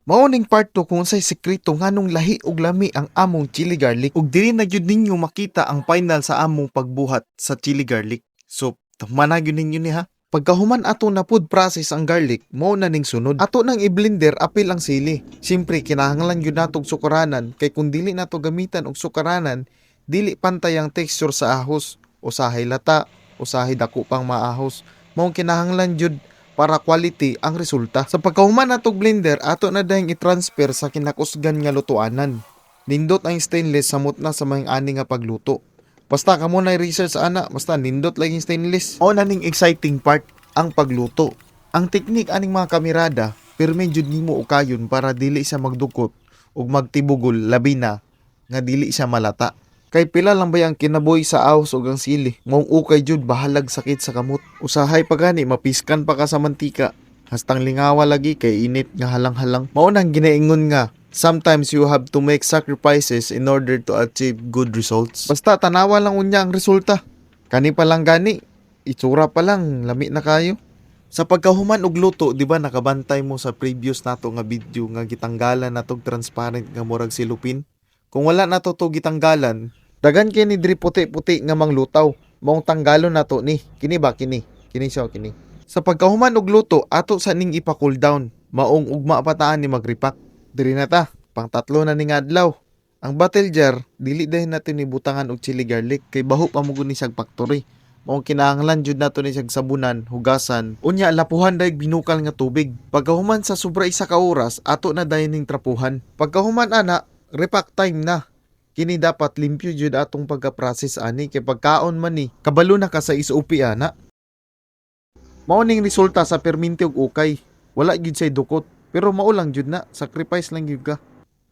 Mao part 2 kung unsay sekreto nganong lahi og lami ang among chili garlic ug dili na gyud ninyo makita ang final sa among pagbuhat sa chili garlic. So, tama gyud ninyo ni ha. Pagkahuman ato na food process ang garlic, mao na ning sunod. Ato nang i-blender apil ang sili. Siyempre kinahanglan gyud natog sukaranan kay kung dili nato gamitan og sukaranan, dili pantay ang texture sa ahos. Usahay lata, usahay dako pang maahos. Mao kinahanglan gyud para quality ang resulta. Sa pagkahuman natog blender, ato na dahing i-transfer sa kinakusgan nga lutuanan. Nindot ang stainless samot na sa mga ani nga pagluto. Basta kamo na research sa ana, basta nindot laging stainless. O na ning exciting part, ang pagluto. Ang teknik aning mga kamerada, pirme jud nimo ukayon para dili siya magdukot ug magtibugol labi na nga dili siya malata. Kay pila lang ba ang kinaboy sa ahos ug ang sili? Maong ukay jud bahalag sakit sa kamot. Usahay pa gani mapiskan pa ka sa mantika. Hastang lingawa lagi kay init nga halang-halang. Mao nang ginaingon nga, sometimes you have to make sacrifices in order to achieve good results. Basta tanawa lang unya ang resulta. Kani pa lang gani, itsura pa lang lami na kayo. Sa pagkahuman og luto, di ba nakabantay mo sa previous nato nga video nga gitanggalan natog transparent nga murag silupin? Kung wala nato to gitanggalan, dagan kini diri puti-puti nga manglutaw. Maong tanggalon nato ni. Kini ba kini? Kini siya kini. Sa pagkahuman og luto, ato sa ning ipa-cool down. Maong ugma pataan ni magripak. Diri na ta, pang tatlo na ning adlaw. Ang bottle jar, dili dahin natin ni butangan og chili garlic kay baho pa mo guni siyang factory. Maong kinahanglan jud nato ni siyang sabunan, hugasan, unya lapuhan dayeg binukal nga tubig. Pagkahuman sa sobra isa ka oras, ato na dahin ning trapuhan. Pagkahuman ana, repack time na. Kini dapat limpyo jud atong pagka-process ani kay pagkaon man ni kabalo na ka sa SOP ana. Mao ning resulta sa permente ug ukay. Wala gyud say dukot, pero mao lang jud na, sacrifice lang gyud ka.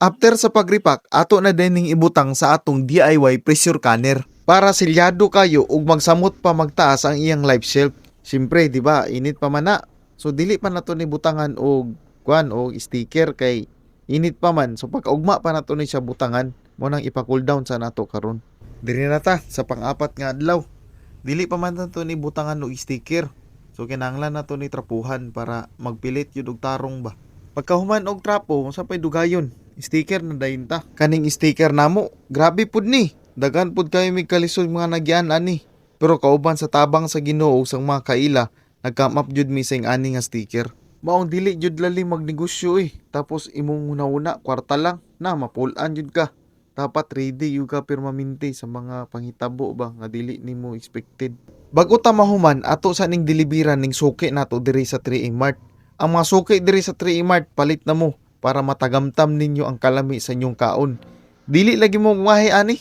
After sa pagripak, ato na din ning ibutang sa atong DIY pressure canner para selyado kayo ug magsamot pa magtaas ang iyang life shelf. Siyempre, di ba, init pa man na. So dili pa nato ni butangan og kuan og sticker kay init pa man. So pagkaugma pa nato ni siya butangan, mo nang ipa-cool down sa nato karon. Diri na ta sa pang-apat nga adlaw. Dili pa man nato ni butangan og sticker. So kinahanglan nato ni trapuhan para magpilit yun og tarong ba. Pagkahuman og trapo, sa pay dugayon, sticker na dayon ta. Kaning sticker namo, grabe pud ni. Dagan pud kayo mig kalisod mga nagyan ani. Pero kauban sa tabang sa Ginoo sang mga kaila, nagcome up jud mi sing ani nga sticker. Maong dili jud lalim magnegosyo Tapos imong una-una kwarta lang na mapulan jud ka. Dapat ready yung ka permanente sa mga panghitabo ba nga dili nimo expected. Bago ta mahuman ato sa ning deliveran ning suki nato diri sa 3A Mart. Ang mga suki diri sa 3A Mart palit na mo para matagamtam ninyo ang kalami sa inyong kaon. Dili lagi mo mahi ani.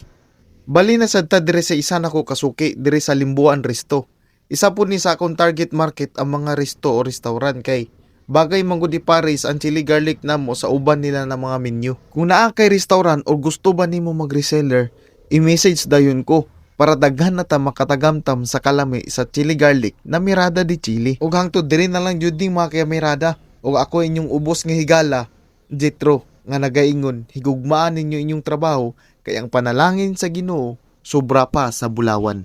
Bali na sad ta diri sa isa nako kasuki diri sa Limbuan Resto. Isa po ni sa akong target market ang mga resto o restaurant kay bagay manggudi pares ang chili garlic namo sa uban nila na mga menu. Kung naa kay restaurant o gusto ba nimo mag-reseller, i-message dayon ko para daghan na ta makatagamtam sa kalami sa chili garlic na Mirada de Chili. Ug hangtod diri na lang jud ning mga Mirada. Ug ako inyong ubos nga higala, Jetro, nga nagaingon, higugmaan ninyo inyong trabaho kay ang panalangin sa Ginoo sobra pa sa bulawan.